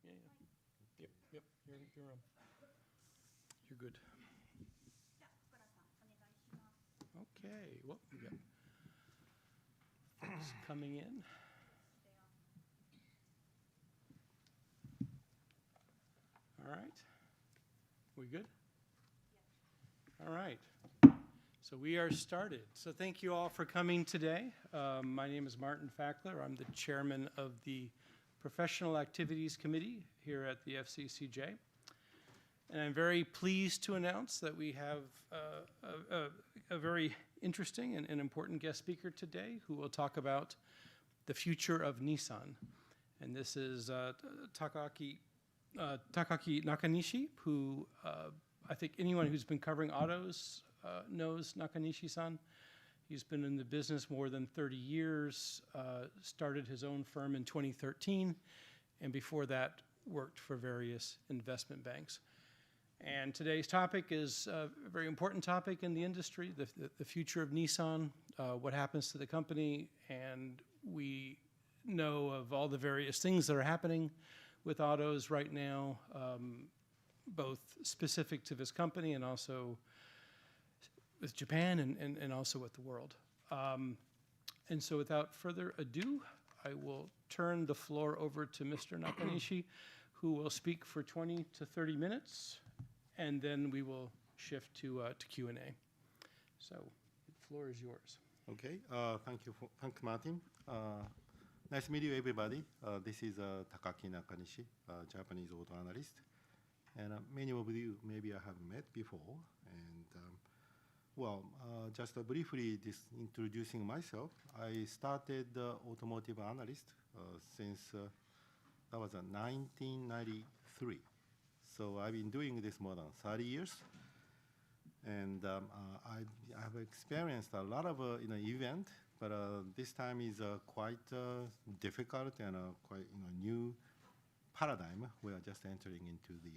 Yeah, yeah. Yep, yep, you're good. Okay, well, we got folks coming in. All right. We good? All right. So we are started. So thank you all for coming today. My name is Martin Fackler. I'm the chairman of the Professional Activities Committee here at the FCCJ. And I'm very pleased to announce that we have a very interesting and important guest speaker today who will talk about the future of Nissan. And this is Takaki Nakanishi, who I think anyone who's been covering autos knows Nakanishi-san. He's been in the business more than 30 years, started his own firm in 2013, and before that worked for various investment banks. And today's topic is a very important topic in the industry, the future of Nissan, what happens to the company, and we know of all the various things that are happening with autos right now, both specific to this company and also with Japan and also with the world. And so without further ado, I will turn the floor over to Mr. Nakanishi, who will speak for 20 to 30 minutes, and then we will shift to Q&A. So the floor is yours. Okay, thank you, Martin. Nice to meet you, everybody. This is Takaki Nakanishi, Japanese auto analyst. And many of you maybe I have met before. And just briefly introducing myself, I started automotive analyst since that was 1993. So I've been doing this more than 30 years. And I have experienced a lot of event, but this time is quite difficult and quite new paradigm. We are just entering into the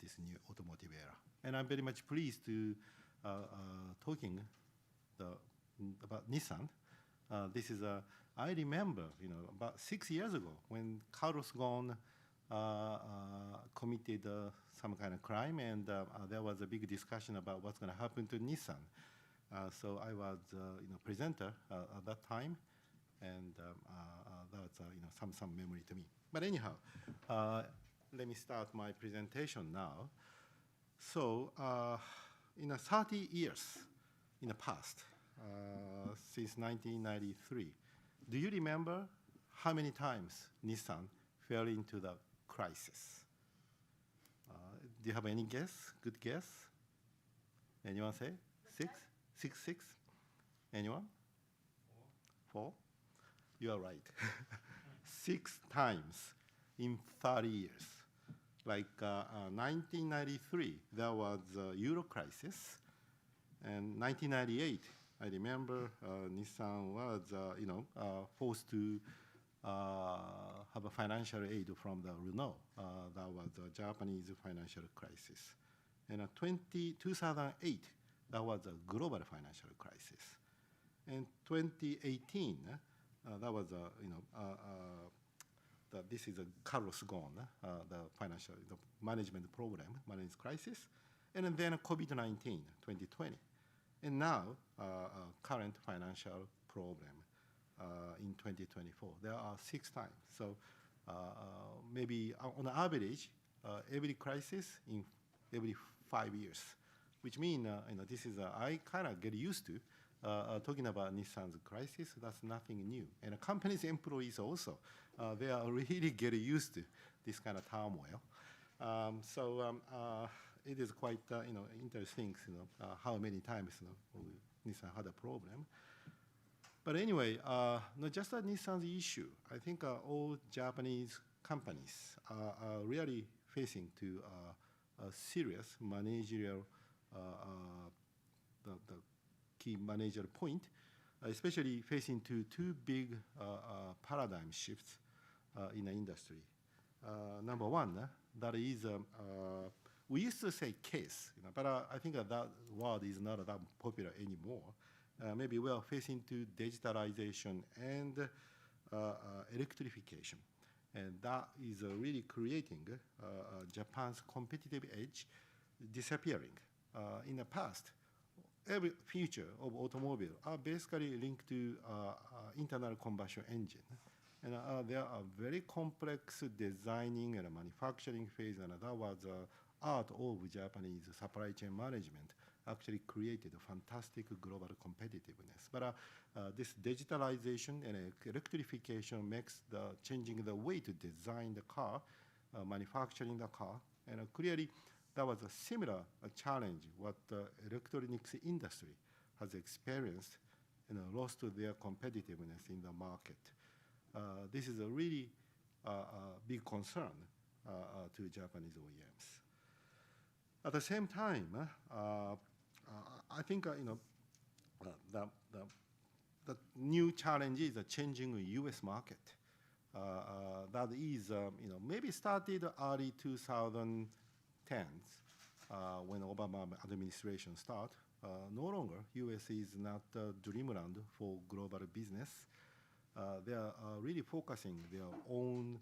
this new automotive era, and I'm very much pleased to talking about Nissan. This is I remember about 6 years ago when Carlos Ghosn committed some kind of crime, and there was a big discussion about what's going to happen to Nissan. So I was presenter at that time, and that's some memory to me. But anyhow, let me start my presentation now. So in 30 years in the past, since 1993, do you remember how many times Nissan fell into the crisis? Do you have any guess? Good guess? Anyone say? Six? Anyone? Four? You are right. 6 times in 30 years. Like 1993, there was a Euro crisis, and 1998, I remember Nissan was forced to have a financial aid from the Renault. That was a Japanese financial crisis. And 2008, that was a global financial crisis. And 2018, that was this is a Carlos Ghosn, the management program, management crisis, and then COVID-19, 2020, and now current financial problem in 2024. There are 6 times. So maybe on average, every crisis in every 5 years, which means this is I kind of get used to talking about Nissan's crisis. That's nothing new, and company's employees also they are really getting used to this kind of turmoil. It is quite interesting, how many times Nissan had a problem. But anyway, not just Nissan's issue. I think all Japanese companies are really facing to a serious managerial, the key managerial point, especially facing to 2 big paradigm shifts in the industry. Number one, that is, we used to say case, but I think that word is not that popular anymore. Maybe we are facing to digitalization and electrification. And that is really creating Japan's competitive edge disappearing. In the past, every feature of automobile are basically linked to internal combustion engine. And there are very complex designing and manufacturing phase, and that was art of Japanese supply chain management actually created a fantastic global competitiveness. But this digitalization and electrification makes changing the way to design the car, manufacturing the car, and clearly that was a similar challenge what the electronics industry has experienced and lost their competitiveness in the market. This is a really big concern to Japanese OEMs. At the same time, I think the new challenge is changing U.S. market. That is maybe started early 2010s when Obama administration start. No longer U.S. is not dreamland for global business. They are really focusing their own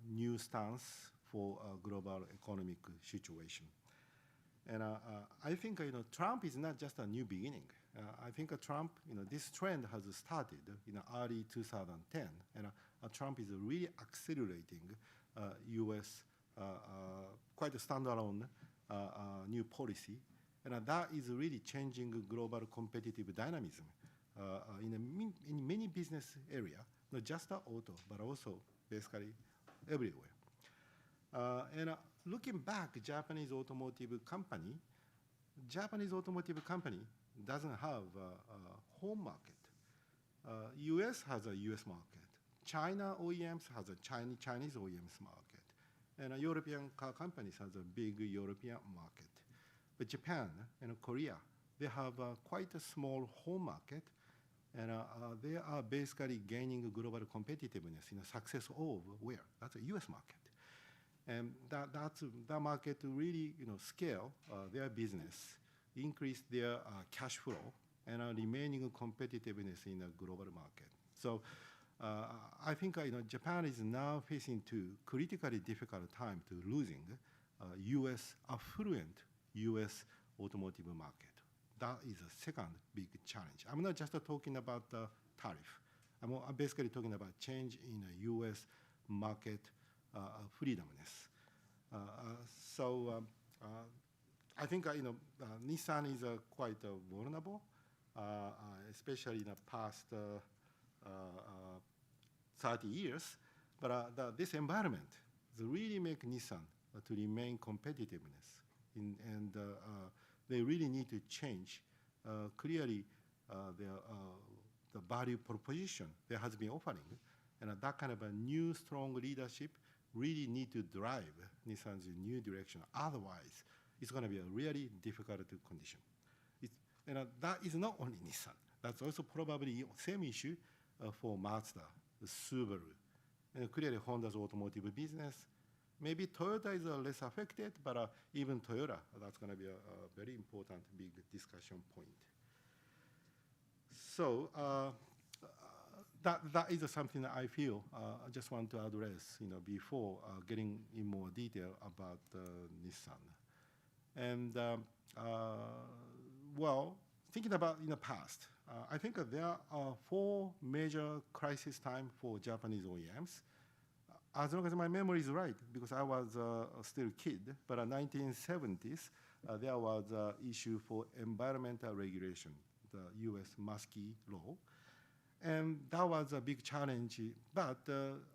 new stance for global economic situation. And I think Trump is not just a new beginning. I think Trump, this trend has started in early 2010, and Trump is really accelerating U.S. Quite a standalone new policy, and that is really changing global competitive dynamism in many business area, not just auto, but also basically everywhere. And looking back, Japanese automotive company doesn't have a home market. U.S. has a U.S. market. China OEMs has a Chinese OEMs market. And European car companies has a big European market. But Japan and Korea, they have quite a small home market, and they are basically gaining global competitiveness in the success of where? That's a U.S. market. And that market really scale their business, increase their cash flow, and remaining competitiveness in a global market. So I think Japan is now facing to critically difficult time to losing U.S. affluent U.S. automotive market. That is a second big challenge. I'm not just talking about the tariff. I'm basically talking about change in U.S. market freedomness. So I think Nissan is quite vulnerable, especially in the past 30 years. But this environment really make Nissan to remain competitiveness, and they really need to change clearly the value proposition they has been offering, and that kind of a new strong leadership really need to drive Nissan's new direction. Otherwise, it's going to be a really difficult condition. And that is not only Nissan. That's also probably same issue for Mazda, Subaru, and clearly Honda's automotive business. Maybe Toyota is less affected, but even Toyota, that's going to be a very important big discussion point. So that is something that I feel I just want to address, before getting in more detail about Nissan. And well, thinking about in the past, I think there are 4 major crisis time for Japanese OEMs. As long as my memory is right, because I was still a kid, but in the 1970s, there was an issue for environmental regulation, the U.S. Muskie law. And that was a big challenge, but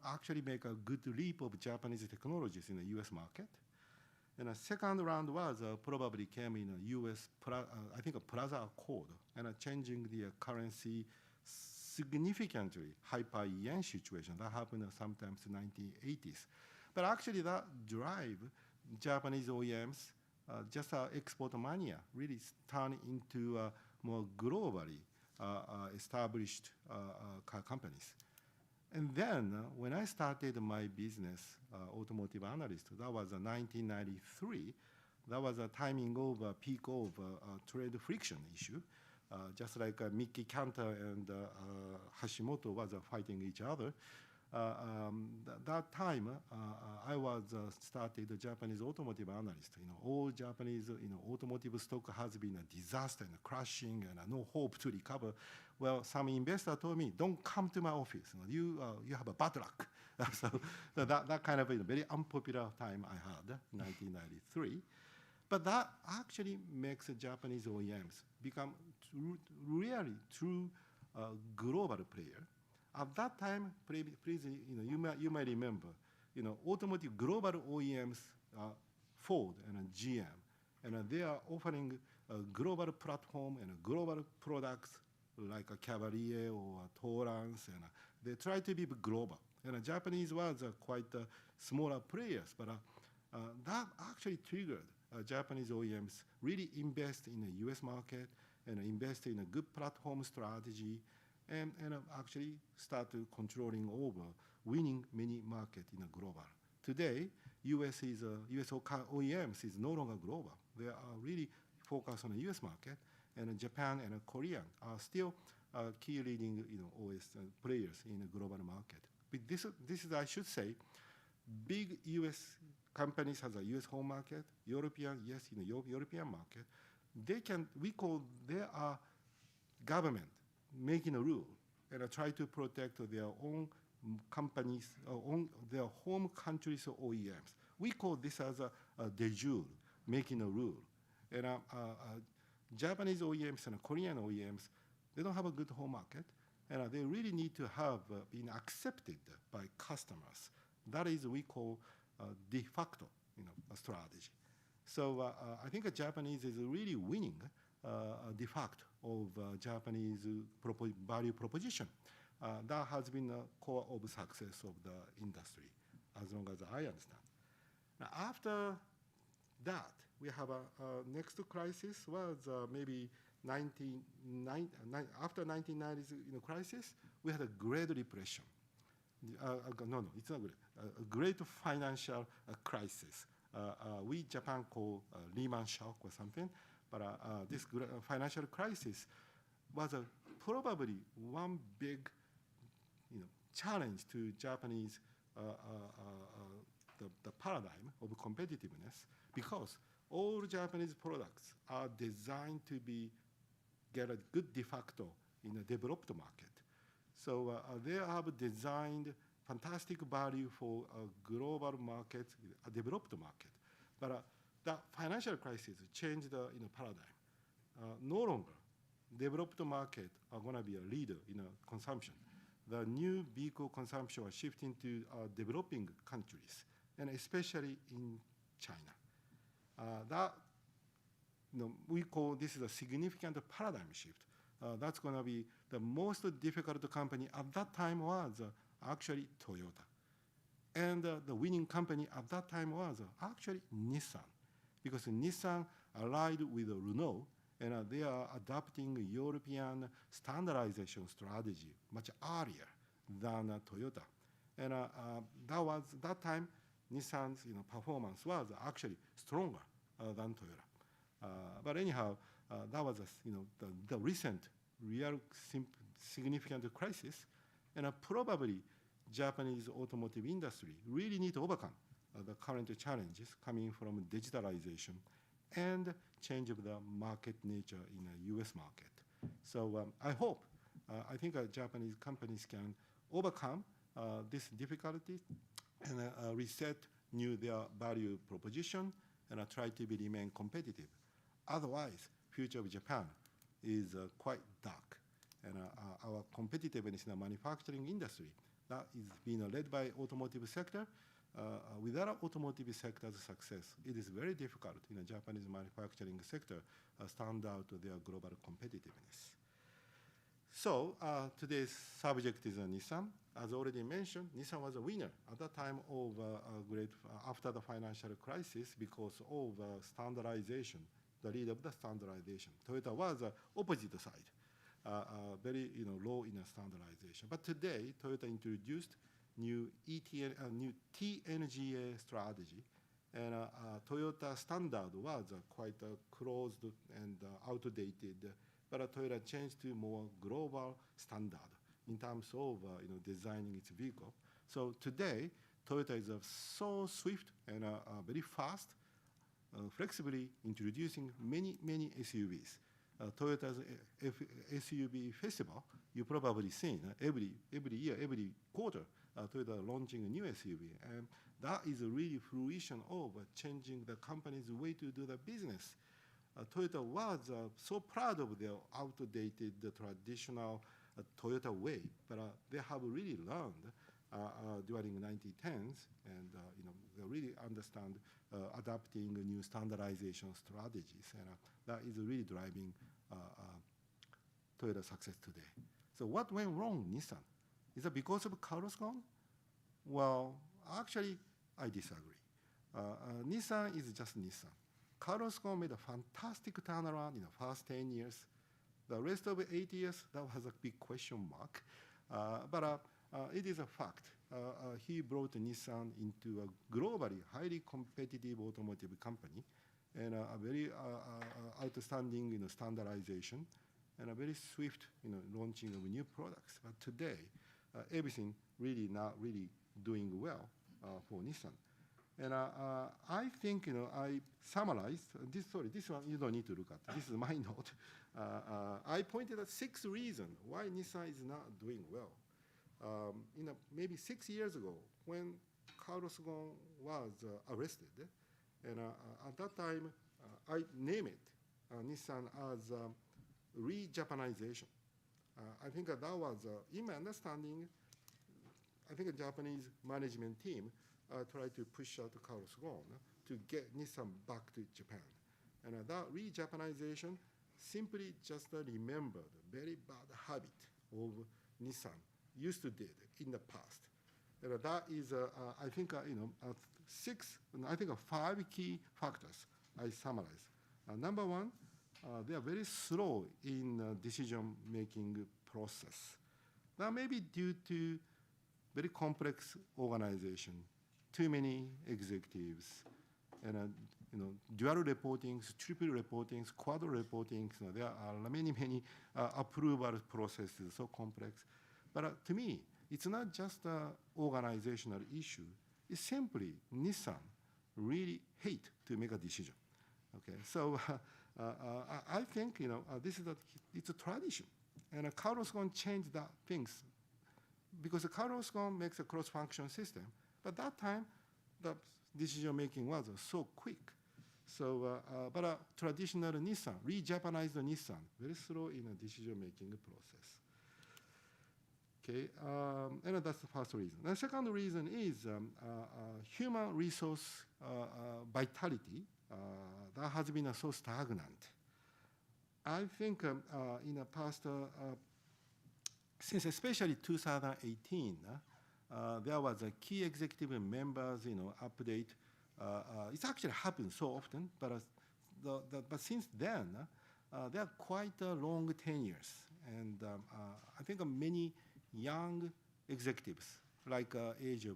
actually make a good leap of Japanese technologies in the U.S. market. And a second round was probably came in a U.S., I think a Plaza Accord, and changing the currency significantly hyper-yen situation. That happened sometimes in the 1980s. But actually that drive Japanese OEMs, just export mania, really turn into more globally established car companies. And then when I started my business, automotive analyst, that was 1993. That was a timing of peak of trade friction issue. Just like Mickey Cantor and Hashimoto was fighting each other. That time, I was started the Japanese automotive analyst. All Japanese, automotive stock has been a disaster and crashing and no hope to recover. Well, some investor told me, "Don't come to my office. You have a bad luck." So that kind of a very unpopular time I had, 1993. But that actually makes the Japanese OEMs become really true global player. At that time, please, you might remember, automotive global OEMs, Ford and GM, and they are offering a global platform and global products like a Cavalier or a Torrance, and they try to be global. And Japanese was quite smaller players, but that actually triggered Japanese OEMs really invest in the U.S. market and invest in a good platform strategy, and actually start to controlling over winning many markets in a global. Today, US OEMs is no longer global. They are really focused on the US market, and Japan and Korea are still key leading OS players in the global market. But this is, I should say, big US companies has a US home market, European, yes, in the European market. They are government making a rule and try to protect their own companies, their home countries' OEMs. We call this as a de jure, making a rule. And Japanese OEMs and Korean OEMs, they don't have a good home market, and they really need to have been accepted by customers. That is we call de facto, a strategy. So I think Japanese is really winning de facto of Japanese value proposition. That has been a core of success of the industry, as long as I understand. Now, after that, we have a next crisis was maybe after 1990s crisis, we had a Great Depression. No, it's not great. A great financial crisis. We Japan call Lehman shock or something, but this financial crisis was probably one big challenge to Japanese the paradigm of competitiveness, because all Japanese products are designed to get a good de facto in a developed market. So they have designed fantastic value for a global market, a developed market. But the financial crisis changed the paradigm. No longer developed market are going to be a leader in consumption. The new vehicle consumption are shifting to developing countries, and especially in China. We call this a significant paradigm shift. That's going to be the most difficult company at that time was actually Toyota. And the winning company at that time was actually Nissan, because Nissan allied with Renault, and they are adopting European standardization strategy much earlier than Toyota. And that time, Nissan's performance was actually stronger than Toyota. But anyhow, that was the recent real significant crisis, and probably Japanese automotive industry really need to overcome the current challenges coming from digitalization and change of the market nature in the US market. So I think Japanese companies can overcome this difficulty and reset their value proposition and try to remain competitive. Otherwise, future of Japan is quite dark. And our competitiveness in the manufacturing industry, that is being led by automotive sector. Without automotive sector's success, it is very difficult in the Japanese manufacturing sector stand out their global competitiveness. So today's subject is Nissan. As already mentioned, Nissan was a winner at the time of after the financial crisis because of standardization, the lead of the standardization. Toyota was opposite side, very low in standardization. But today, Toyota introduced new TNGA strategy, and Toyota standard was quite closed and outdated, but Toyota changed to more global standard in terms of designing its vehicle. So today, Toyota is so swift and very fast, flexibly introducing many SUVs. Toyota's SUV festival, you probably seen every year, every quarter, Toyota launching a new SUV, and that is really fruition of changing the company's way to do the business. Toyota was so proud of their outdated, traditional Toyota way, but they have really learned during 1910s, and they really understand adapting new standardization strategies, and that is really driving Toyota's success today. So what went wrong, Nissan? Is it because of Carlos Ghosn? Well, actually, I disagree. Nissan is just Nissan. Carlos Ghosn made a fantastic turnaround in the first 10 years. The rest of the 8 years, that was a big question mark. But it is a fact. He brought Nissan into a globally highly competitive automotive company, and a very outstanding standardization, and a very swift launching of new products. But today, everything really not really doing well for Nissan. And I think I summarized this. Sorry, this one you don't need to look at. This is my note. I pointed at 6 reasons why Nissan is not doing well. Maybe 6 years ago, when Carlos Ghosn was arrested, and at that time, I named it Nissan as re-Japanization. I think that was, in my understanding, I think the Japanese management team tried to push out Carlos Ghosn to get Nissan back to Japan. And that re-Japanization simply just remembered the very bad habit of Nissan used to did in the past. And that is, I think, 5 key factors I summarize. Number one, they are very slow in decision-making process. That may be due to very complex organization, too many executives, and dual reportings, triple reportings, quadruple reportings. There are many approval processes, so complex. But to me, it's not just an organizational issue. It's simply Nissan really hate to make a decision. Okay, so I think this is it's a tradition, and Carlos Ghosn changed that things because Carlos Ghosn makes a cross-function system, but that time the decision making was so quick. So, but traditional Nissan, re-Japanized Nissan, very slow in a decision making process. Okay, and that's the first reason. The second reason is human resource vitality that has been so stagnant. I think in the past, since especially 2018, there was a key executive members, update. It's actually happened so often, but since then, there are quite long tenures, and I think many young executives, like age of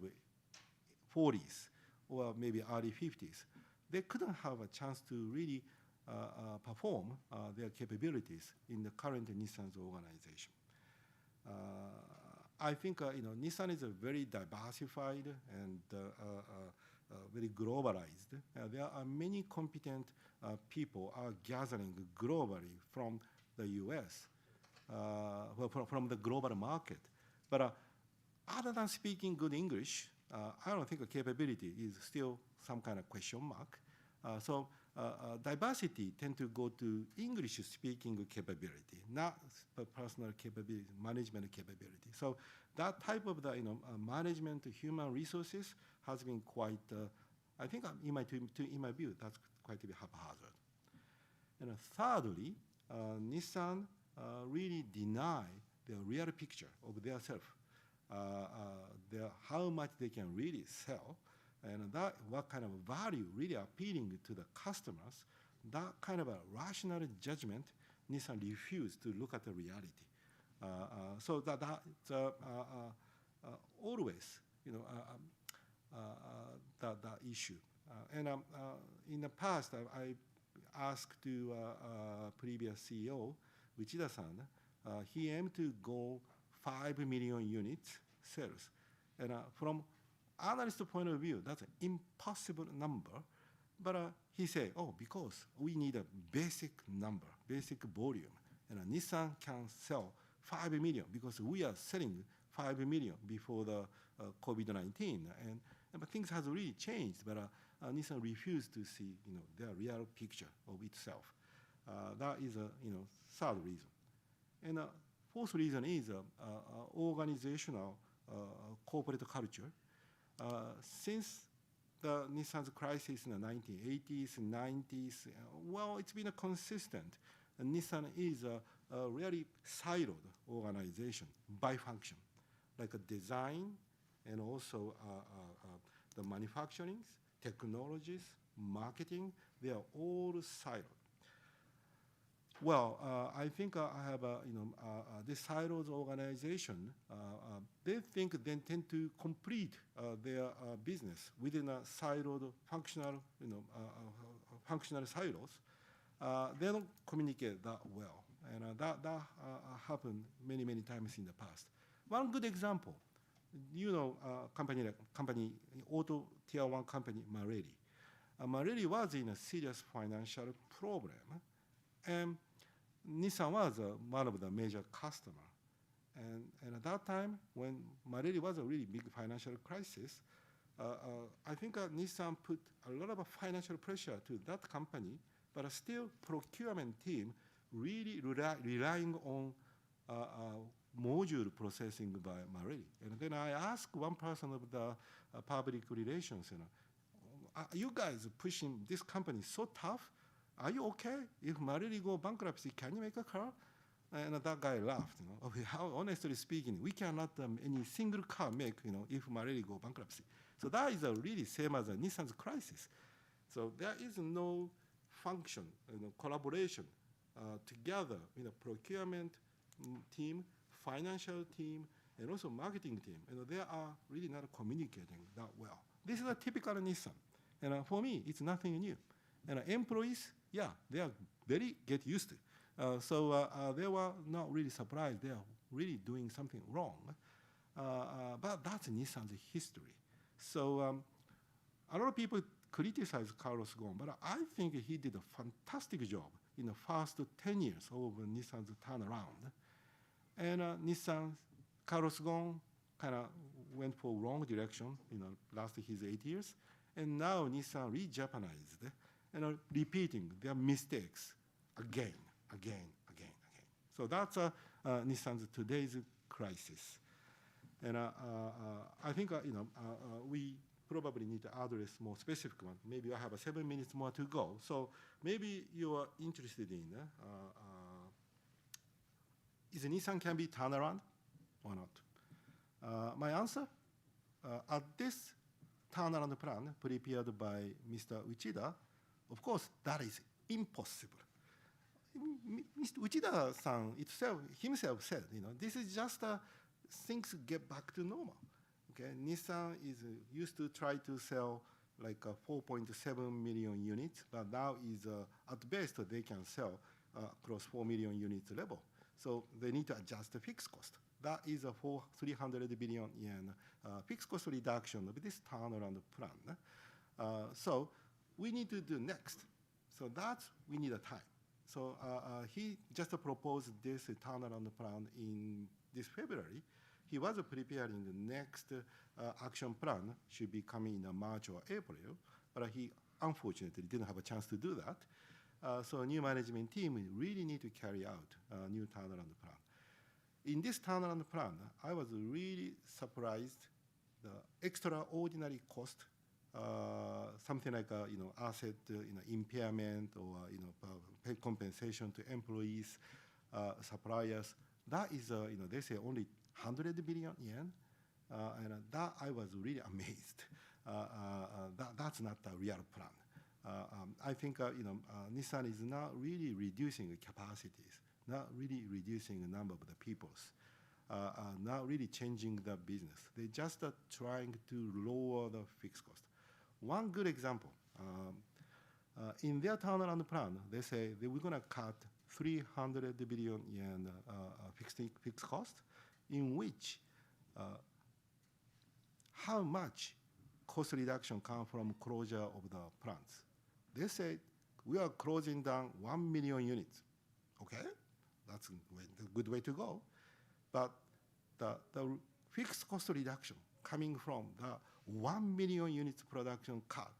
40s or maybe early 50s, they couldn't have a chance to really perform their capabilities in the current Nissan's organization. I think Nissan is a very diversified and very globalized. There are many competent people are gathering globally from the U.S., from the global market. But other than speaking good English, I don't think the capability is still some kind of question mark. So diversity tend to go to English-speaking capability, not personal capability, management capability. So that type of the management human resources has been quite. I think in my view, that's quite a bit haphazard. And thirdly, Nissan really deny the real picture of their self, how much they can really sell, and that what kind of value really appealing to the customers. That kind of a rational judgment, Nissan refused to look at the reality. So that's always that issue. And in the past, I asked to previous CEO, Uchida-san, he aimed to go 5 million units sales. And from analyst point of view, that's an impossible number. But he said, oh, because we need a basic number, basic volume. And Nissan can sell 5 million because we are selling 5 million before the COVID-19. But things has really changed. But Nissan refused to see, their real picture of itself. That is a, third reason. And fourth reason is organizational corporate culture. Since the Nissan's crisis in the 1980s and 90s, well, it's been a consistent. And Nissan is a really siloed organization by function, like a design and also the manufacturing, technologies, marketing, they are all siloed. Well, I think I have this siloed organization. They think they tend to complete their business within a siloed functional, functional silos. They don't communicate that well, and that happened many times in the past. One good example, company auto tier 1 company Marelli. Marelli was in a serious financial problem, and Nissan was one of the major customers. And at that time, when Marelli was a really big financial crisis, I think Nissan put a lot of financial pressure to that company, but still procurement team really relying on module processing by Marelli. And then I asked one person of the public relations, are you guys pushing this company so tough? Are you okay? If Marelli go bankruptcy, can you make a car? And that guy laughed. How, honestly speaking, we cannot any single car make, if Marelli go bankruptcy. So that is really same as a Nissan's crisis. So there is no function, collaboration together, procurement team, financial team, and also marketing team. They are really not communicating that well. This is a typical Nissan. And for me, it's nothing new. And employees, yeah, they are very get used to. So they were not really surprised. They are really doing something wrong. But that's Nissan's history. So a lot of people criticize Carlos Ghosn, but I think he did a fantastic job in the first 10 years of Nissan's turnaround. And Nissan, Carlos Ghosn kind of went for wrong direction, last his 8 years. And now Nissan re-Japanized and repeating their mistakes again. So that's Nissan's today's crisis. And I think we probably need to address more specific one. Maybe I have 7 minutes more to go. So maybe you are interested in is Nissan can be turned around or not? My answer, at this turnaround plan prepared by Mr. Uchida, of course, that is impossible. Mr. Uchida-san himself said, this is just things get back to normal. Okay, Nissan is used to try to sell like 4.7 million units, but now is at best they can sell across 4 million units level. So they need to adjust the fixed cost. That is a 300 billion yen fixed cost reduction of this turnaround plan. So we need to do next. So that's, we need a time. So he just proposed this turnaround plan in this February. He was preparing the next action plan, should be coming in March or April, but he unfortunately didn't have a chance to do that. So a new management team really need to carry out a new turnaround plan. In this turnaround plan, I was really surprised the extraordinary cost, something like asset impairment or pay compensation to employees, suppliers. That is they say only 100 billion yen, and that I was really amazed. That's not a real plan. I think Nissan is not really reducing capacities, not really reducing the number of the peoples, not really changing the business. They just are trying to lower the fixed cost. One good example, in their turnaround plan, they say that we're going to cut 300 billion yen fixed cost, in which how much cost reduction come from closure of the plants? They said, we are closing down 1 million units. Okay, that's a good way to go. But the fixed cost reduction coming from the 1 million units production cut,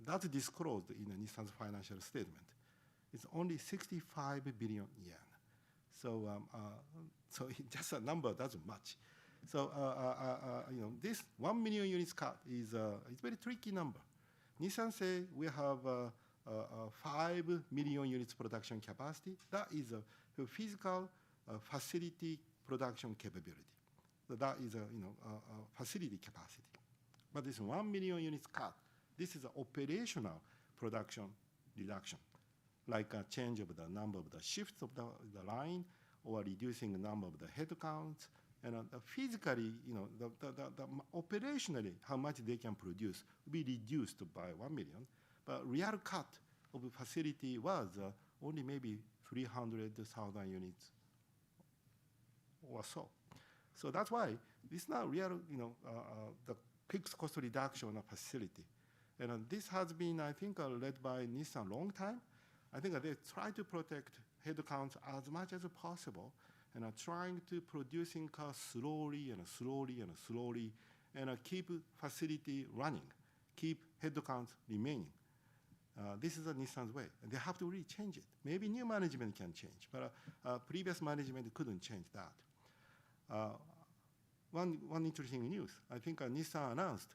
that's disclosed in Nissan's financial statement. It's only 65 billion yen. So, so just a number doesn't match. So, this 1 million units cut is a very tricky number. Nissan say we have 5 million units production capacity. That is a physical facility production capability. So that is a facility capacity. But this 1 million units cut, this is an operational production reduction, like a change of the number of the shifts of the line, or reducing the number of the headcounts, and physically, the operationally, how much they can produce will be reduced by 1 million. But real cut of the facility was only maybe 300,000 units or so. So that's why this is not real, the fixed cost reduction of facility. And this has been, I think, led by Nissan long time. I think they try to protect headcounts as much as possible, and are trying to producing cars slowly and slowly and slowly, and keep facility running, keep headcounts remaining. This is a Nissan's way, and they have to really change it. Maybe new management can change, but previous management couldn't change that. One interesting news, I think Nissan announced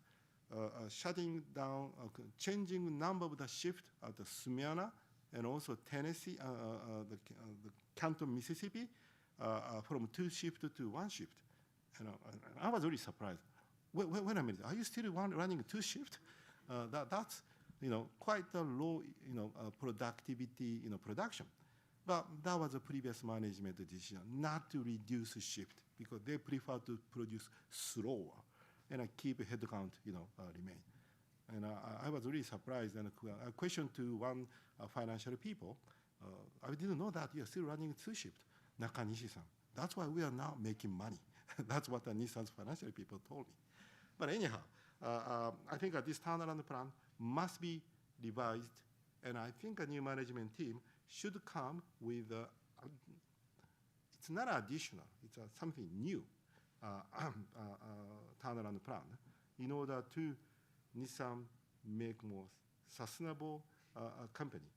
shutting down, changing number of the shift at the Smyrna and also Tennessee, the Canton, Mississippi, from 2 shifts to 1 shift. And I was really surprised. Wait a minute, are you still running 2 shifts? That's quite a low productivity production. But that was a previous management decision, not to reduce shift, because they prefer to produce slower and keep headcount remain. And I was really surprised, and a question to one financial people, I didn't know that you're still running 2 shifts. Nakanishi-san, that's why we are now making money. That's what the Nissan's financial people told me. But anyhow, I think this turnaround plan must be revised, and I think a new management team should come with, it's not additional, it's something new turnaround plan in order to Nissan make more sustainable company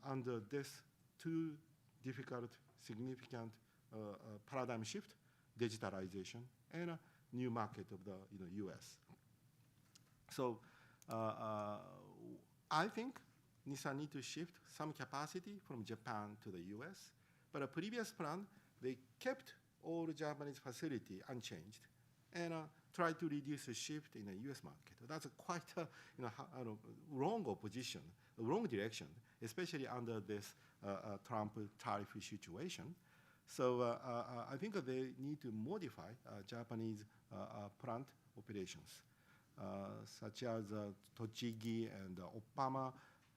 under this 2 difficult, significant paradigm shift, digitalization, and a new market of the US. So I think Nissan need to shift some capacity from Japan to the US, but a previous plan, they kept all the Japanese facility unchanged and tried to reduce the shift in the US market. That's quite a wrong opposition, wrong direction, especially under this Trump tariff situation. So I think they need to modify Japanese plant operations, such as Tochigi and Oppama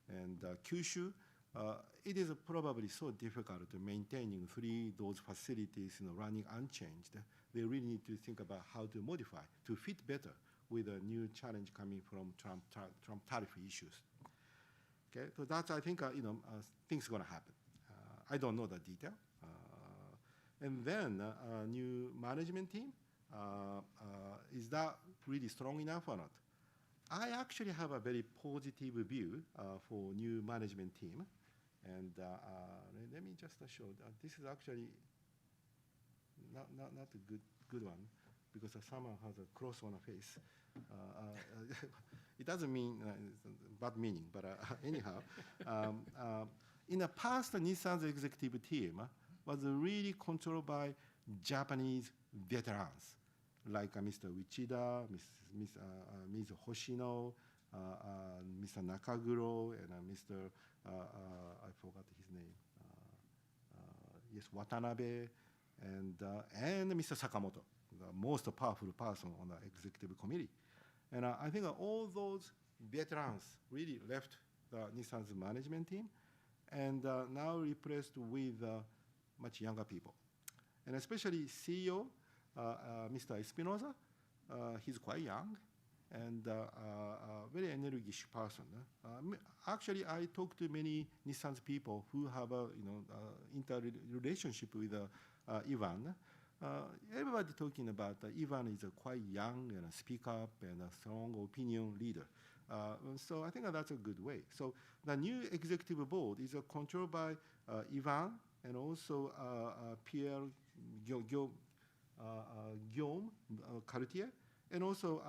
and Kyushu. It is probably so difficult to maintaining those facilities running unchanged. They really need to think about how to modify to fit better with a new challenge coming from Trump tariff issues. Okay, so that's, I think, things going to happen. I don't know the detail. And then new management team, is that really strong enough or not? I actually have a very positive view for new management team. And let me just show that this is actually not a good one, because someone has a cross on a face. It doesn't mean bad meaning, but anyhow, in the past, Nissan's executive team was really controlled by Japanese veterans, like Mr. Uchida, Ms. Hoshino, Mr. Nakaguro, and Mr. I forgot his name. Yes, Watanabe, and Mr. Sakamoto, the most powerful person on the executive committee. And I think all those veterans really left the Nissan's management team, and now replaced with much younger people. And especially CEO, Mr. Espinosa, he's quite young and very energetic person. Actually, I talked to many Nissan's people who have a interrelationship with Ivan. Everybody talking about Ivan is a quite young and a speak up and a strong opinion leader. So I think that's a good way. So the new executive board is controlled by Ivan and also Pierre Guillaume Cartier and also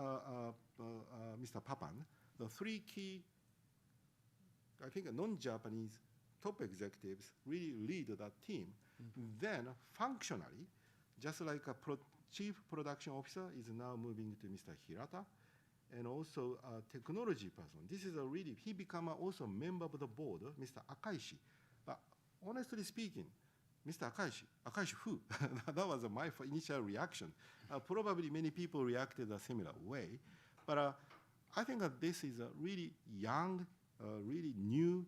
Mr. Papan. The three key, I think, non-Japanese top executives really lead that team. Then functionally, just like a chief production officer is now moving to Mr. Hirata, and also a technology person. This is he become also a member of the board, Mr. Akaishi. But honestly speaking, Mr. Akaishi who? That was my initial reaction. Probably many people reacted a similar way. But I think that this is a really young, really new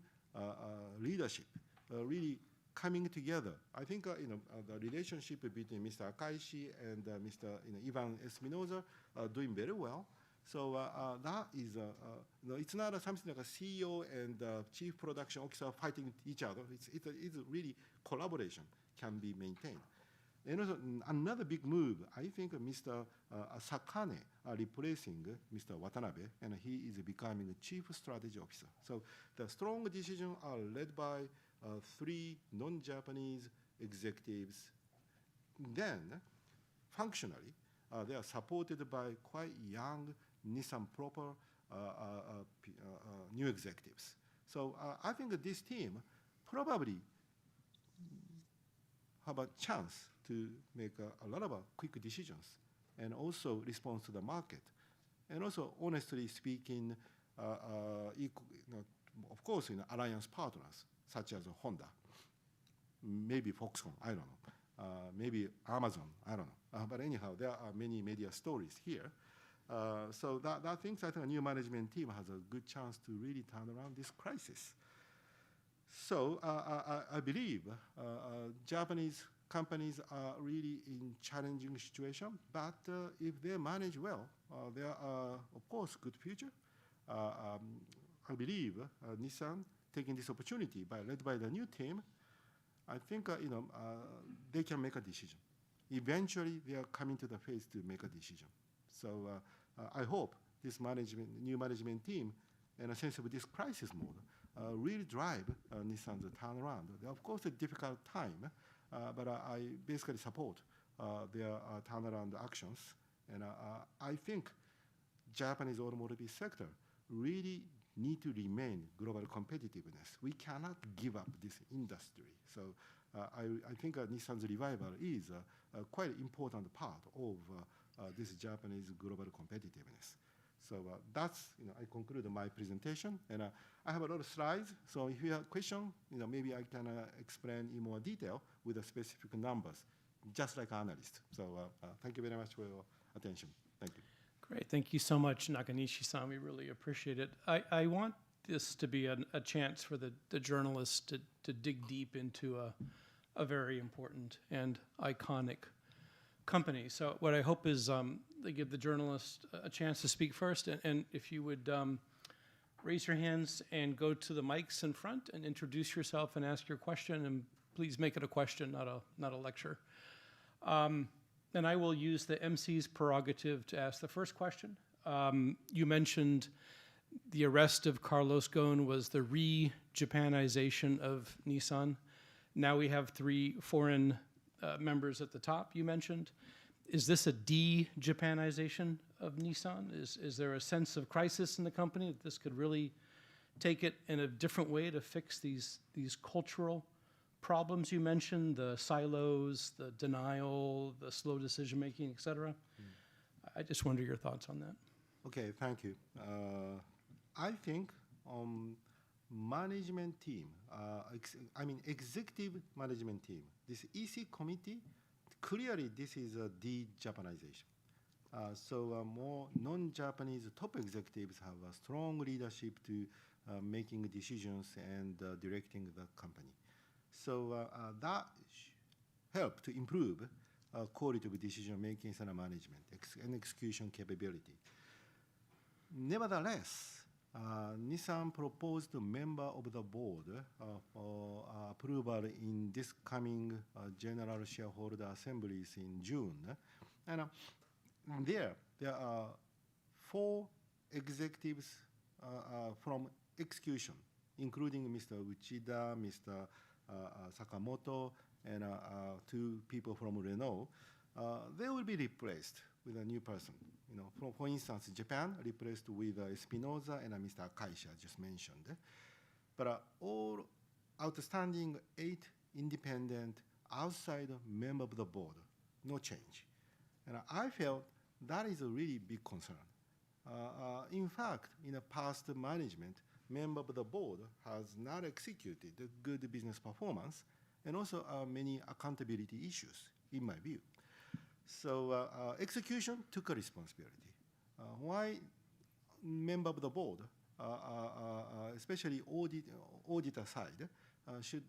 leadership, really coming together. I think the relationship between Mr. Akaishi and Mr. Ivan Espinosa are doing very well. So that is, it's not something like a CEO and chief production officer fighting each other. It's really collaboration can be maintained. And also another big move, I think Mr. Sakane replacing Mr. Watanabe, and he is becoming a chief strategy officer. So the strong decisions are led by three non-Japanese executives. Then, functionally, they are supported by quite young Nissan proper new executives. So I think that this team probably have a chance to make a lot of quick decisions and also respond to the market. And also, honestly speaking, of course, alliance partners such as Honda, maybe Foxconn, I don't know, maybe Amazon, I don't know. But anyhow, there are many media stories here. So that things I think a new management team has a good chance to really turn around this crisis. So I believe Japanese companies are really in challenging situation, but if they manage well, there are, of course, good future. I believe Nissan taking this opportunity led by the new team, I think they can make a decision. Eventually, they are coming to the phase to make a decision. So I hope this new management team, in a sense of this crisis mode, really drive Nissan's turnaround. Of course, a difficult time, but I basically support their turnaround actions. And I think Japanese automotive sector really need to remain global competitiveness. We cannot give up this industry. So I think Nissan's revival is a quite important part of this Japanese global competitiveness. So that's, I conclude my presentation. And I have a lot of slides. So if you have a question, maybe I can explain in more detail with the specific numbers, just like Analyst. So thank you very much for your attention. Thank you. Great. Thank you so much, Nakanishi-san. We really appreciate it. I want this to be a chance for the journalists to dig deep into a very important and iconic company. So what I hope is they give the journalists a chance to speak first. And if you would raise your hands and go to the mics in front and introduce yourself and ask your question. And please make it a question, not a lecture. And I will use the MC's prerogative to ask the first question. You mentioned the arrest of Carlos Ghosn was the re-Japanization of Nissan. Now we have 3 foreign members at the top, you mentioned. Is this a de-Japanization of Nissan? Is there a sense of crisis in the company that this could really take it in a different way to fix these cultural problems you mentioned, the silos, the denial, the slow decision-making, et cetera? I just wonder your thoughts on that. Okay, thank you. I think management team, executive management team, this EC committee, clearly this is a de-Japanization. So more non-Japanese top executives have a strong leadership to making decisions and directing the company. So that helped to improve quality of decision making and management and execution capability. Nevertheless, Nissan proposed a member of the board for approval in this coming general shareholder assemblies in June. And there are 4 executives from execution, including Mr. Uchida, Mr. Sakamoto, and 2 people from Renault. They will be replaced with a new person. You know, for instance, Japan replaced with Espinosa and Mr. Akaisha, just mentioned. But all outstanding 8 independent outside member of the board, no change. And I felt that is a really big concern. In fact, in the past management, member of the board has not executed a good business performance and also many accountability issues, in my view. So execution took a responsibility. Why member of the board, especially auditor side, should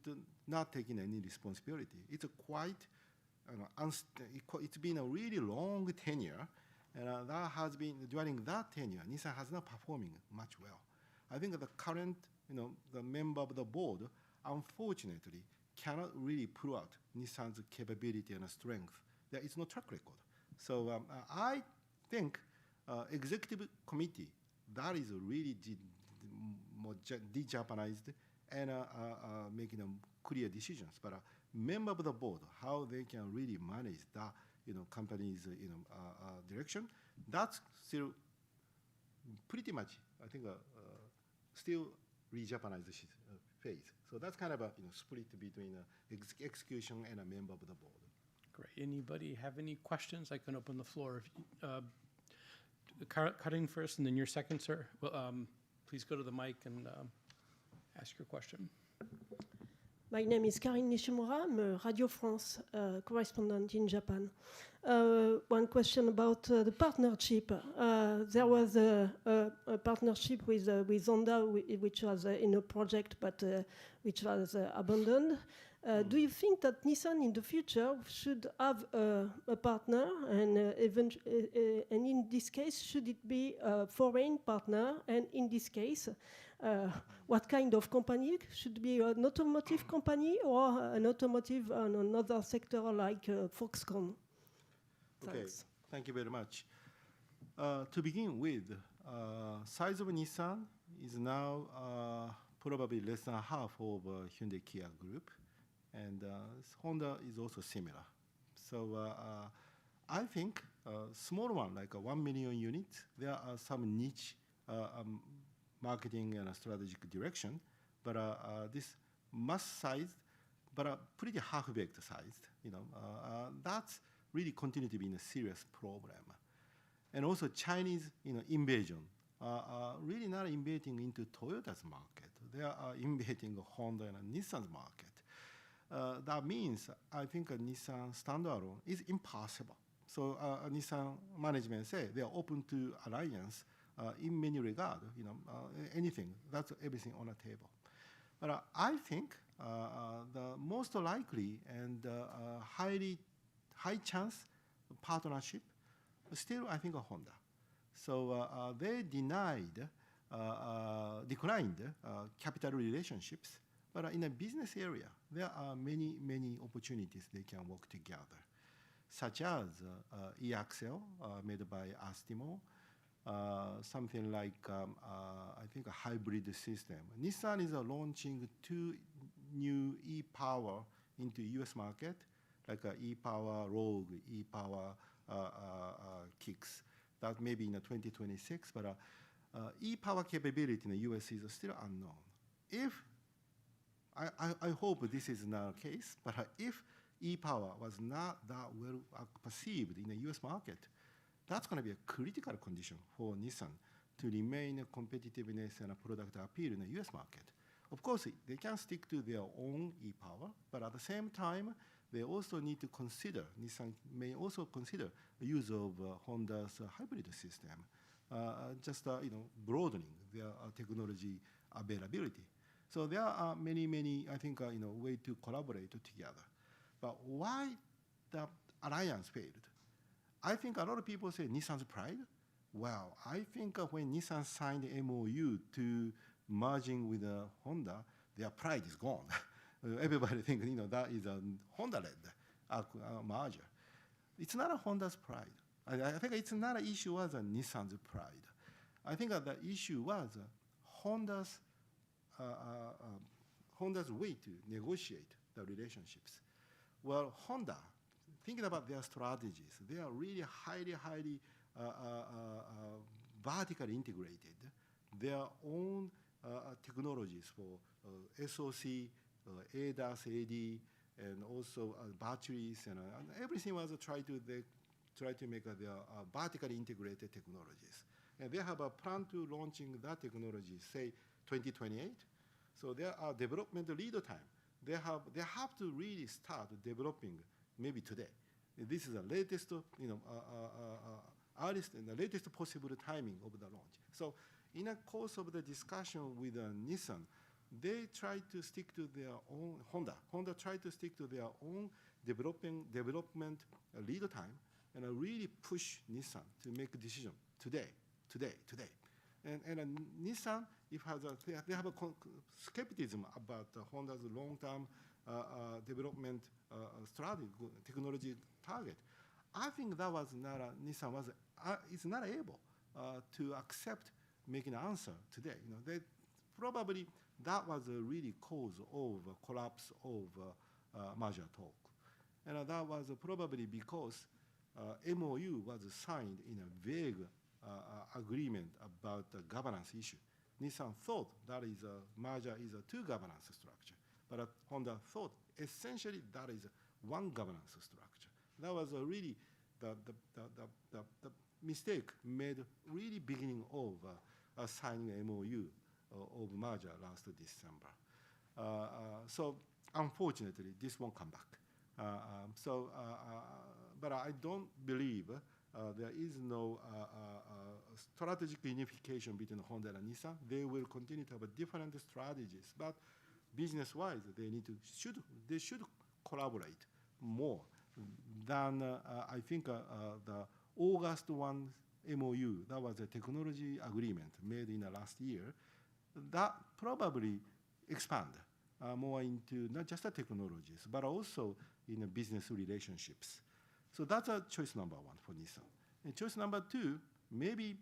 not take in any responsibility? It's a quite, it's been a really long tenure, and that has been, during that tenure, Nissan has not performing much well. I think the current, the member of the board, unfortunately, cannot really pull out Nissan's capability and strength. There is no track record. So I think executive committee, that is really de-Japanized and making clear decisions. But member of the board, how they can really manage that, company's, direction, that's still pretty much, I think, still re-Japanized phase. So that's kind of a split between execution and a member of the board. Great. Anybody have any questions? I can open the floor. Cutting first, and then your second, sir. Well, please go to the mic and ask your question. My name is Karine Nishimura. I'm a Radio France correspondent in Japan. One question about the partnership. There was a partnership with Honda, which was in a project, but which was abandoned. Do you think that Nissan in the future should have a partner, and in this case, should it be a foreign partner? And in this case, what kind of company? Should it be an automotive company or an automotive on another sector like Foxconn? Okay, Thanks. Thank you very much. To begin with, size of Nissan is now probably less than half of Hyundai Kia Group. And Honda is also similar. So I think small one, like 1 million units, there are some niche marketing and strategic direction, but this mass-sized, but pretty half-baked sized, that's really continue to be a serious problem. And also Chinese invasion, really not invading into Toyota's market. They are invading Honda and Nissan's market. That means I think a Nissan standalone is impossible. So Nissan management say they are open to alliance in many regards. Anything, that's everything on the table. But I think the most likely and high chance partnership still I think Honda. So they declined capital relationships. But in a business area, there are many, many opportunities they can work together, such as e-axle made by Astemo, something like, I think, a hybrid system. Nissan is launching 2 new e-Power into US market, like e-Power Rogue, e-Power Kicks. That may be in 2026, but e-Power capability in the US is still unknown. If I hope this is not the case, but if e-Power was not that well perceived in the US market, that's going to be a critical condition for Nissan to remain competitiveness and a product appeal in the US market. Of course, they can stick to their own e-Power, but at the same time, they also need to consider, Nissan may also consider the use of Honda's hybrid system, just broadening their technology availability. So there are many, many, I think, way to collaborate together. But why the alliance failed. I think a lot of people say Nissan's pride. Well, I think when Nissan signed the MOU to merging with Honda, their pride is gone. Everybody thinks that is a Honda-led merger. It's not a Honda's pride. I think it's not an issue as a Nissan's pride. I think the issue was Honda's way to negotiate the relationships. Well, Honda, thinking about their strategies, they are really highly vertically integrated. Their own technologies for SOC, ADAS, AD, and also batteries, and everything was try to make their vertically integrated technologies. And they have a plan to launching that technology, say 2028. So there are development lead time. They have to really start developing maybe today. This is the latest, earliest and the latest possible timing of the launch. So in the course of the discussion with Nissan, they try to stick to their own, Honda tried to stick to their own development lead time and really push Nissan to make a decision today. And Nissan, they have a skepticism about Honda's long-term development strategy, technology target. I think that was not Nissan is not able to accept making an answer today. They probably that was a really cause of collapse of merger talk, and that was probably because MOU was signed in a vague agreement about the governance issue. Nissan thought that is a merger is a two governance structure, but Honda thought essentially that is one governance structure. That was really the mistake made really beginning of signing MOU of merger last December. So unfortunately, this won't come back. But I don't believe there is no strategic unification between Honda and Nissan. They will continue to have different strategies, but business-wise, they should collaborate more than I think the August 1 MOU. That was a technology agreement made in the last year. That probably expand more into not just the technologies, but also in the business relationships. So that's a choice number one for Nissan. And choice number two, maybe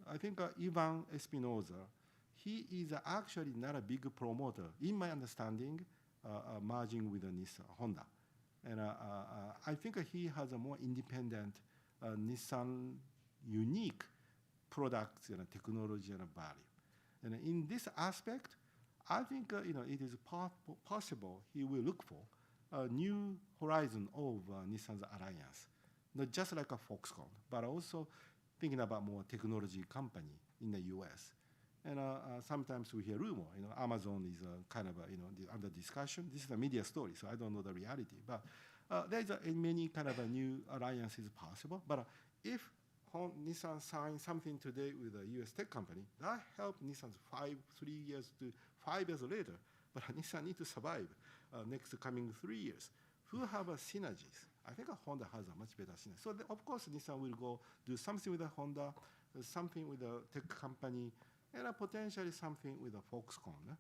I think Ivan Espinosa, he is actually not a big promoter, in my understanding, merging with Nissan, Honda. And I think he has a more independent Nissan unique products and technology and value. And in this aspect, I think it is possible he will look for a new horizon of Nissan's alliance, not just like a Foxconn, but also thinking about more technology company in the U.S. And sometimes we hear rumor, Amazon is kind of under discussion. This is a media story, so I don't know the reality. But there's many kind of new alliances possible. But if Nissan signs something today with a U.S. tech company, that helps Nissan 3 years to 5 years later. But Nissan needs to survive next coming 3 years. Who have synergies? I think Honda has a much better synergy. So of course, Nissan will go do something with Honda, something with a tech company, and potentially something with a Foxconn.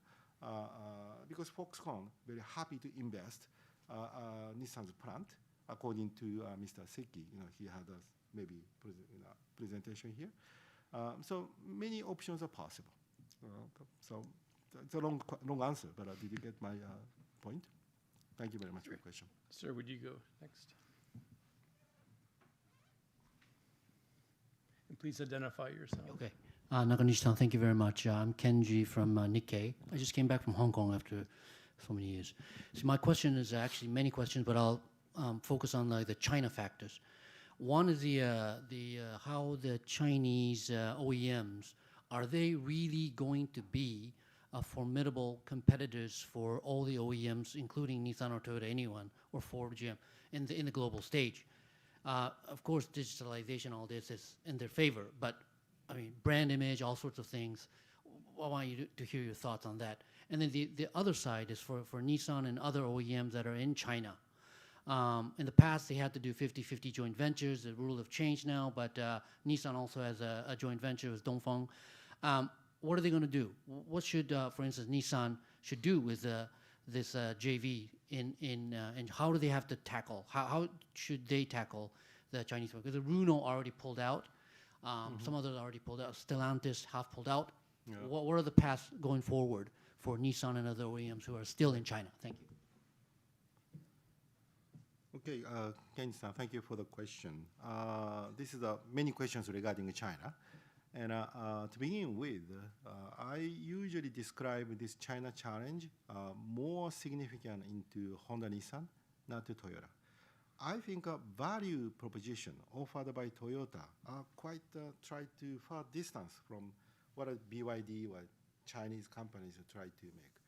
Because Foxconn very happy to invest Nissan's plant, according to Mr. Seki. He had a maybe presentation here. So many options are possible. So it's a long answer, but did you get my point? Thank you very much for your question. Sir, would you go next? And please identify yourself. Okay. Nakanishi-san, thank you very much. I'm Kenji from Nikkei. I just came back from Hong Kong after so many years. So my question is actually many questions, but I'll focus on the China factors. One is how the Chinese OEMs, are they really going to be formidable competitors for all the OEMs, including Nissan or Toyota, anyone, or Ford, GM, in the global stage? Of course, digitalization, all this is in their favor, but I mean, brand image, all sorts of things. I want you to hear your thoughts on that. And then the other side is for Nissan and other OEMs that are in China. In the past, they had to do 50-50 joint ventures. The rule have changed now, but Nissan also has a joint venture with Dongfeng. What are they going to do? What should, for instance, Nissan should do with this JV and how do they have to tackle? How should they tackle the Chinese market? Because the Renault already pulled out. Some others already pulled out. Stellantis half pulled out. Yeah. What are the paths going forward for Nissan and other OEMs who are still in China? Thank you. Okay, Kenji-san, thank you for the question. This is many questions regarding China. And to begin with, I usually describe this China challenge more significant into Honda Nissan, not to Toyota. I think a value proposition offered by Toyota are quite try to far distance from what a BYD or Chinese companies try to make.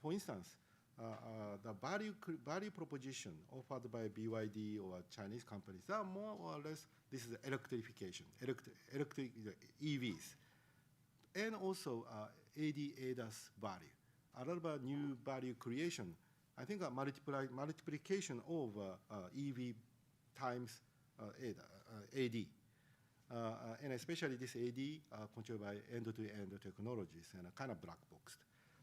For instance, the value proposition offered by BYD or Chinese companies are more or less, this is electrification, electric EVs, and also ADAS value. A lot of new value creation. I think a multiplication of EV times AD. And especially this AD controlled by end-to-end technologies and a kind of black box.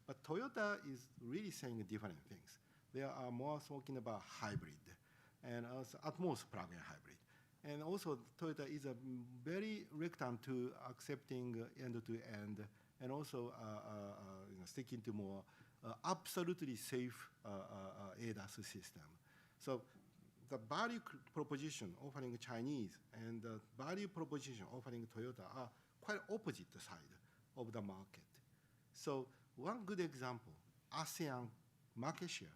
But Toyota is really saying different things. They are more talking about hybrid and at most plug-in hybrid. And also Toyota is a very reluctant to accepting end-to-end and also sticking to more absolutely safe ADAS system. So the value proposition offering Chinese and the value proposition offering Toyota are quite opposite side of the market. So one good example, ASEAN market share.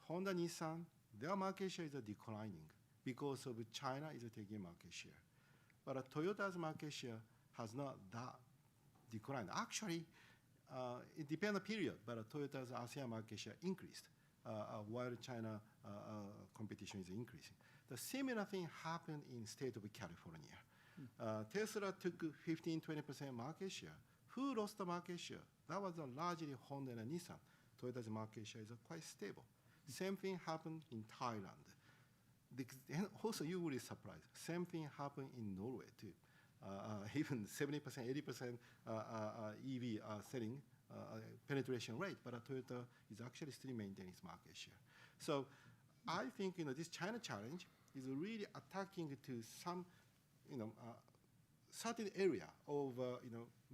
Honda, Nissan, their market share is declining because of China is taking market share. But Toyota's market share has not that declined. Actually, it depends on the period, but Toyota's ASEAN market share increased while China competition is increasing. The similar thing happened in state of California. Tesla took 15-20% market share. Who lost the market share? That was largely Honda and Nissan. Toyota's market share is quite stable. Same thing happened in Thailand. And also, you will be surprised. Same thing happened in Norway too. Even 70%, 80% EV selling penetration rate, but Toyota is actually still maintaining its market share. So I think this China challenge is really attacking to some certain area of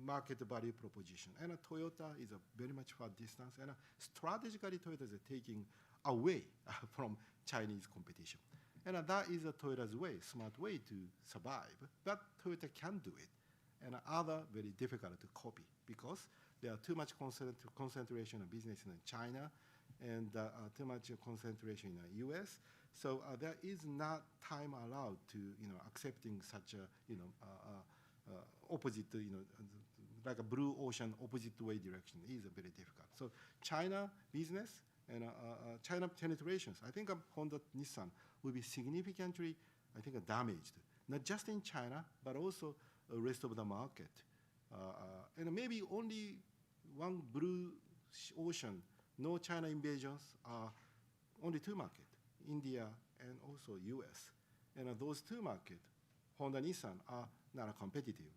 market value proposition. And Toyota is very much far distance, and strategically Toyota is taking away from Chinese competition. And that is Toyota's way, smart way to survive. But Toyota can do it, and other very difficult to copy because there are too much concentration of business in China and too much concentration in the U.S. So there is not time allowed to accepting such a opposite like a blue ocean opposite way direction is very difficult. So China business and China penetrations, I think Honda, Nissan will be significantly, I think, damaged, not just in China, but also the rest of the market. And maybe only one blue ocean, no China invasions, only two markets, India and also US. And those two markets, Honda, Nissan, are not competitive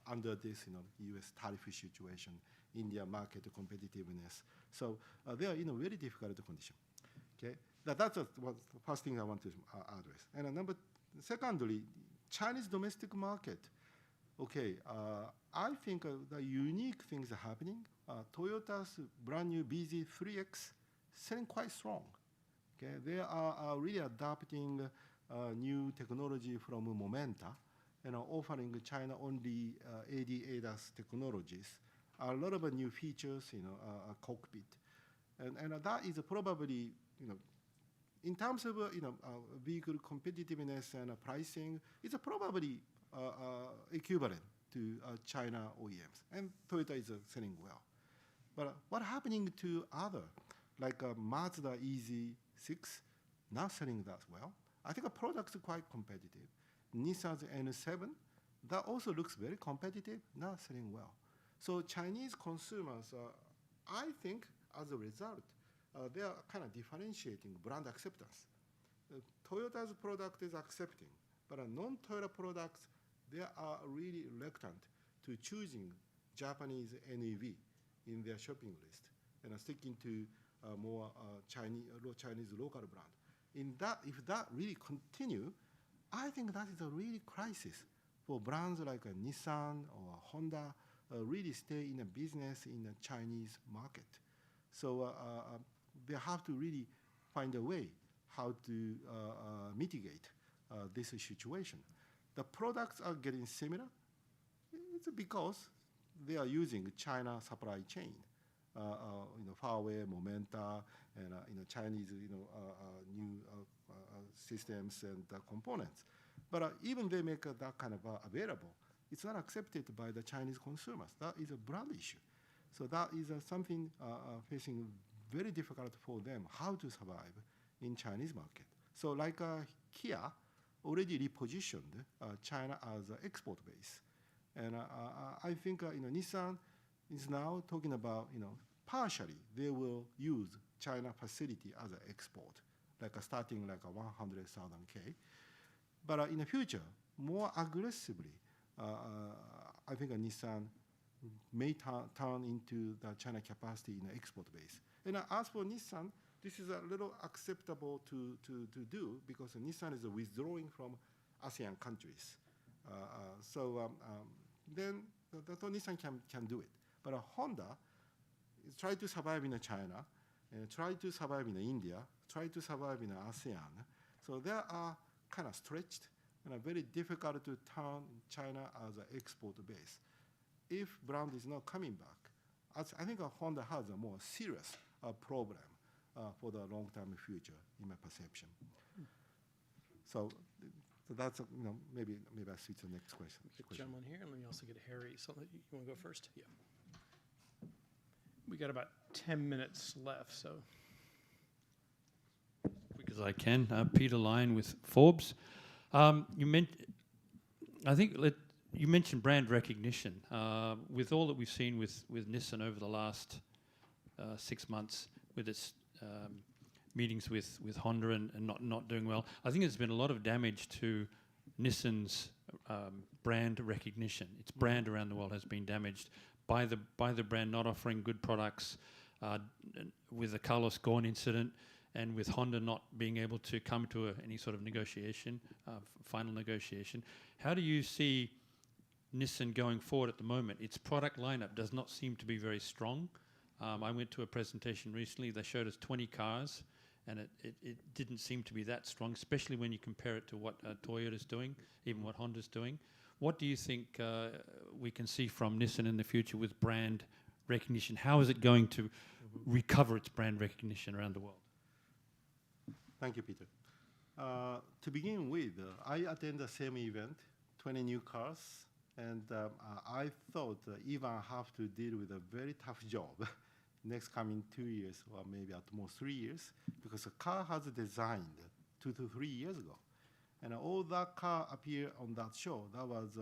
under this US tariff situation, India market competitiveness. So they are in a very difficult condition. Okay, that's the first thing I want to address. And secondly, Chinese domestic market. Okay, I think the unique things are happening. Toyota's brand new BZ3X selling quite strong. Okay, they are really adopting new technology from Momenta and are offering China-only ADAS technologies. A lot of new features, cockpit, and that is probably, in terms of vehicle competitiveness and pricing, it's probably equivalent to China OEMs, and Toyota is selling well. But what happening to other, like Mazda EZ6, not selling that well? I think the products are quite competitive. Nissan's N7, that also looks very competitive, not selling well. So Chinese consumers, I think, as a result, they are kind of differentiating brand acceptance. Toyota's product is accepting, but non-Toyota products, they are really reluctant to choosing Japanese NEV in their shopping list and are sticking to more Chinese local brand. If that really continue, I think that is a really crisis for brands like Nissan or Honda really stay in a business in the Chinese market. So they have to really find a way how to mitigate this situation. The products are getting similar. It's because they are using China supply chain, Huawei, Momenta, and Chinese, new systems and components. But even they make that kind of available, it's not accepted by the Chinese consumers. That is a brand issue. So that is something facing very difficult for them how to survive in Chinese market. So like Kia already repositioned China as an export base. And I think Nissan is now talking about, partially they will use China facility as an export, like starting like a 100,000 K. But in the future, more aggressively, I think Nissan may turn into the China capacity in the export base. And as for Nissan, this is a little acceptable to do because Nissan is withdrawing from ASEAN countries. Then Nissan can do it. But Honda is trying to survive in China, and try to survive in India, try to survive in ASEAN. So they are kind of stretched and are very difficult to turn China as an export base. If brand is not coming back, I think Honda has a more serious problem for the long-term future, in my perception. So that's maybe I switch to the next question. Gentleman here, and let me also get Harry. So you want to go first? Yeah. We got about 10 minutes left, so. Quick as I can. Peter Lyon with Forbes. You mentioned brand recognition. With all that we've seen with Nissan over the last 6 months, with its meetings with Honda and not doing well, I think there's been a lot of damage to Nissan's brand recognition. Its brand around the world has been damaged by the brand not offering good products, with the Carlos Ghosn incident, and with Honda not being able to come to any sort of negotiation, final negotiation. How do you see Nissan going forward at the moment? Its product lineup does not seem to be very strong. I went to a presentation recently. They showed us 20 cars, and it didn't seem to be that strong, especially when you compare it to what Toyota's doing, even what Honda's doing. What do you think we can see from Nissan in the future with brand recognition? How is it going to recover its brand recognition around the world? Thank you, Peter. To begin with, I attended the same event, 20 new cars, and I thought even have to deal with a very tough job next coming 2 years, or maybe at most 3 years, because the car has designed 2 to 3 years ago. And all that car appeared on that show. That was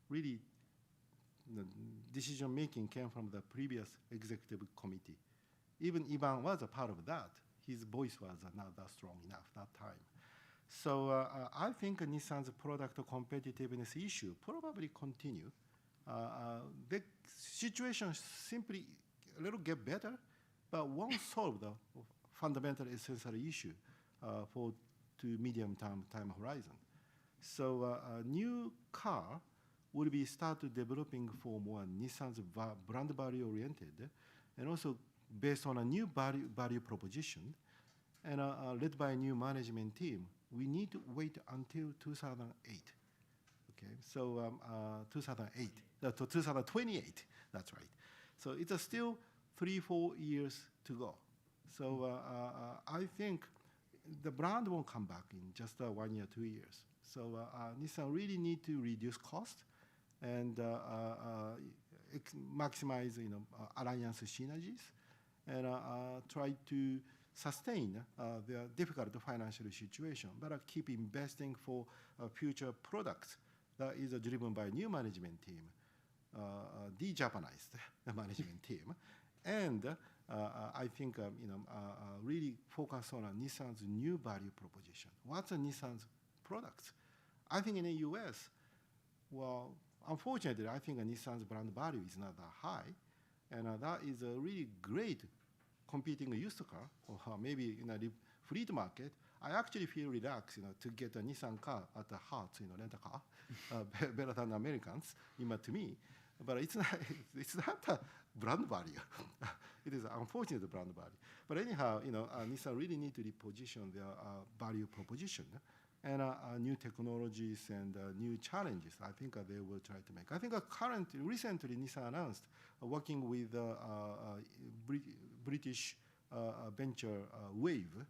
really, the decision-making came from the previous executive committee. Even Ivan was a part of that. His voice was not that strong enough that time. So I think Nissan's product competitiveness issue probably continue. The situation simply a little get better, but won't solve the fundamental essential issue for to medium-term time horizon. So a new car will be started developing for more Nissan's brand value oriented, and also based on a new value proposition, and led by a new management team. We need to wait until 2008. Okay, so 2028. That's right. So it's still 3-4 years to go. So I think the brand won't come back in just 1 year, 2 years. So Nissan really need to reduce cost and maximize alliance synergies, and try to sustain their difficult financial situation, but keep investing for future products that is driven by new management team, de-Japanized management team, and I think really focus on Nissan's new value proposition. What's Nissan's products? I think in the U.S., well, unfortunately, I think Nissan's brand value is not that high, and that is a really great competing used car, or maybe in a fleet market. I actually feel relaxed, to get a Nissan car at the heart, rent a car, better than Americans, to me. But it's not a brand value. It is unfortunate brand value. But anyhow, Nissan really need to reposition their value proposition, and new technologies and new challenges. I think they will try to make. I think recently Nissan announced working with British venture Wave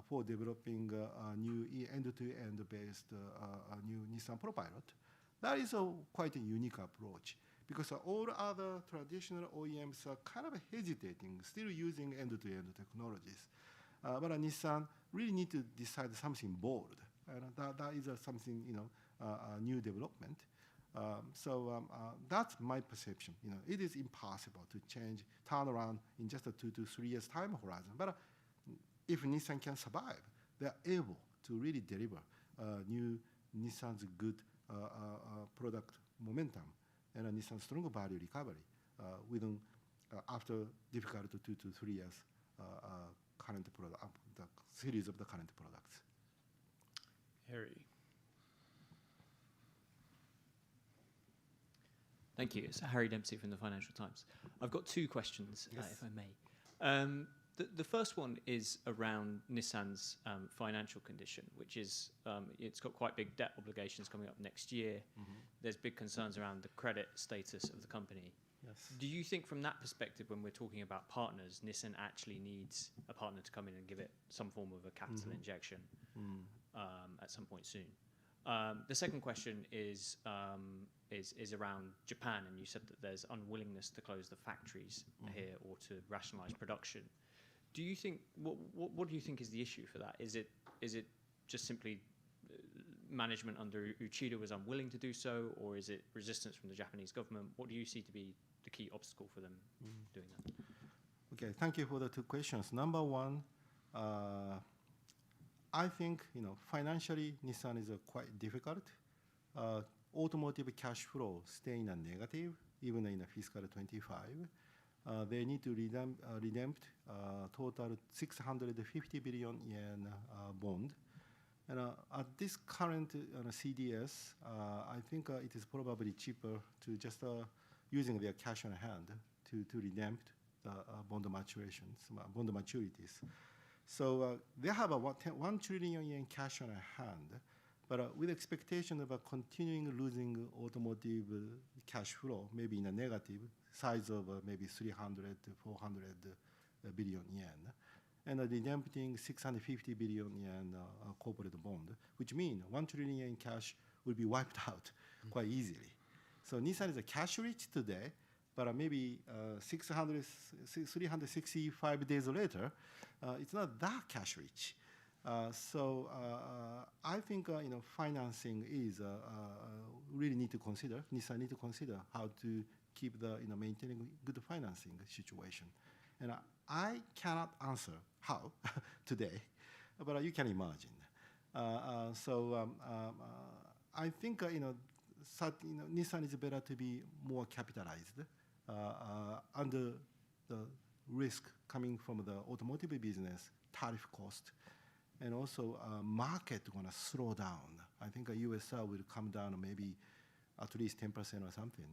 for developing a new end-to-end based new Nissan ProPilot. That is quite a unique approach, because all other traditional OEMs are kind of hesitating, still using end-to-end technologies. But Nissan really need to decide something bold, and that is something, a new development. So that's my perception. It is impossible to turn around in just a 2 to 3 years time horizon. But if Nissan can survive, they are able to really deliver new Nissan's good product momentum and a Nissan strong value recovery within after difficult 2 to 3 years current product, the series of the current products. Harry. Thank you. It's Harry Dempsey from the Financial Times. I've got 2 questions, Yes. if I may. The first one is around Nissan's financial condition, which is it's got quite big debt obligations coming up next year. There's big concerns around the credit status of the company. Yes. Do you think from that perspective, when we're talking about partners, Nissan actually needs a partner to come in and give it some form of a capital injection at some point soon? The second question is around Japan, and you said that there's unwillingness to close the factories here or to rationalize production. Do you think what do you think is the issue for that? Is it just simply management under Uchida was unwilling to do so, or is it resistance from the Japanese government? What do you see to be the key obstacle for them doing that? Okay, thank you for the 2 questions. Number 1, I think financially Nissan is quite difficult. Automotive cash flow staying negative even in fiscal 25. They need to redempt total 650 billion yen bond. And at this current CDS, I think it is probably cheaper to just using their cash on hand to redempt the bond maturities. So they have a 1 trillion yen cash on hand, but with expectation of continuing losing automotive cash flow, maybe in a negative size of maybe 300 to 400 billion yen, and redempting 650 billion yen corporate bond, which means 1 trillion yen cash will be wiped out quite easily. So Nissan is a cash rich today, but maybe 365 days later, it's not that cash rich. So I think financing is really need to consider. Nissan need to consider how to keep the maintaining good financing situation. And I cannot answer how today, but you can imagine. So I think Nissan is better to be more capitalized under the risk coming from the automotive business, tariff cost, and also market gonna slow down. I think USR will come down maybe at least 10% or something.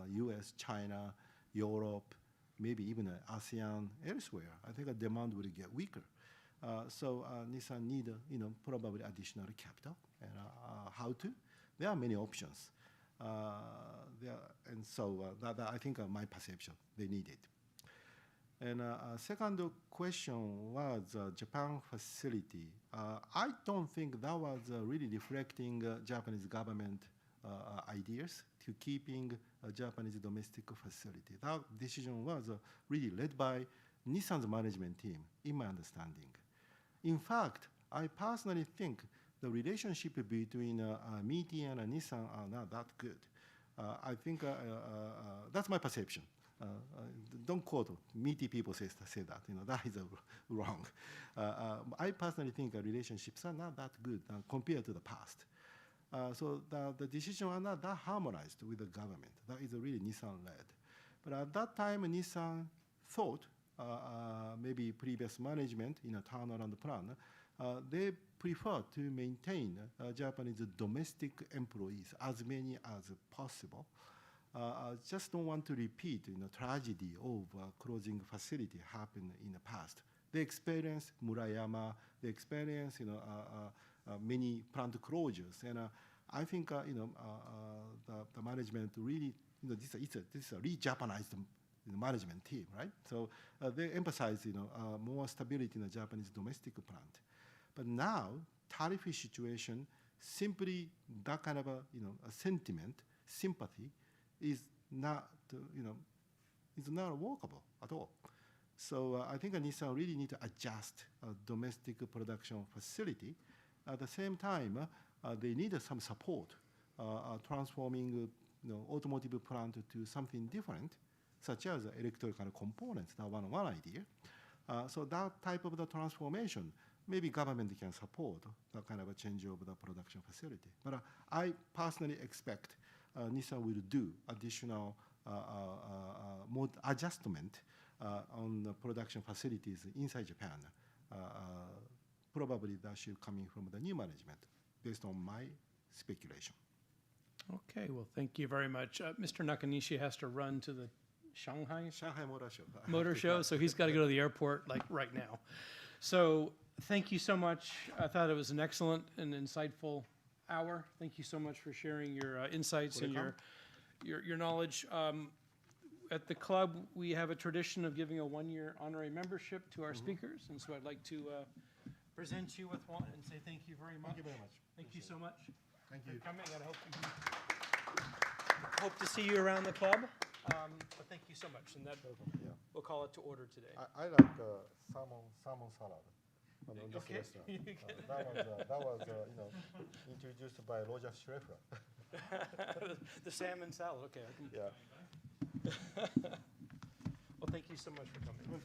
US, China, Europe, maybe even ASEAN, elsewhere. I think demand will get weaker. So Nissan need probably additional capital. And how to? There are many options. And so that I think my perception, they need it. And second question was Japan facility. I don't think that was really reflecting Japanese government ideas to keeping a Japanese domestic facility. That decision was really led by Nissan's management team, in my understanding. In fact, I personally think the relationship between MITI and Nissan are not that good. I think that's my perception. don't quote meaty people say that, that is wrong. I personally think relationships are not that good compared to the past. So the decisions are not that harmonized with the government. That is really Nissan-led. But at that time, Nissan thought maybe previous management in a turnaround plan, they prefer to maintain Japanese domestic employees, as many as possible. Just don't want to repeat tragedy of closing facility happened in the past. They experienced Murayama, they experienced many plant closures, and I think the management really this is a re-Japanized management team, right? So they emphasize more stability in the Japanese domestic plant. But now tariff situation, simply that kind of a sentiment, sympathy, is not workable at all. So I think Nissan really need to adjust domestic production facility. At the same time, they need some support transforming automotive plant to something different, such as electrical components. That one idea. So that type of the transformation, maybe government can support that kind of a change of the production facility. But I personally expect Nissan will do additional more adjustment on the production facilities inside Japan. Probably that should coming from the new management, based on my speculation. Okay, well, thank you very much. Mr. Nakanishi has to run to the Shanghai Motor Show, so he's got to go to the airport like right now. So thank you so much. I thought it was an excellent and insightful hour. Thank you so much for sharing your insights and your knowledge. At the club, we have a tradition of giving a one-year honorary membership to our speakers, and so I'd like to present you with one and say thank you very much. Thank you very much. Thank you so much. Thank you. For coming, and I hope to see you around the club. But thank you so much, and that we'll call it to order today. I like salmon salad. In this Okay. restaurant. That was introduced by Roger Schrefer. The salmon salad. Okay. Yeah. Well, thank you so much for coming.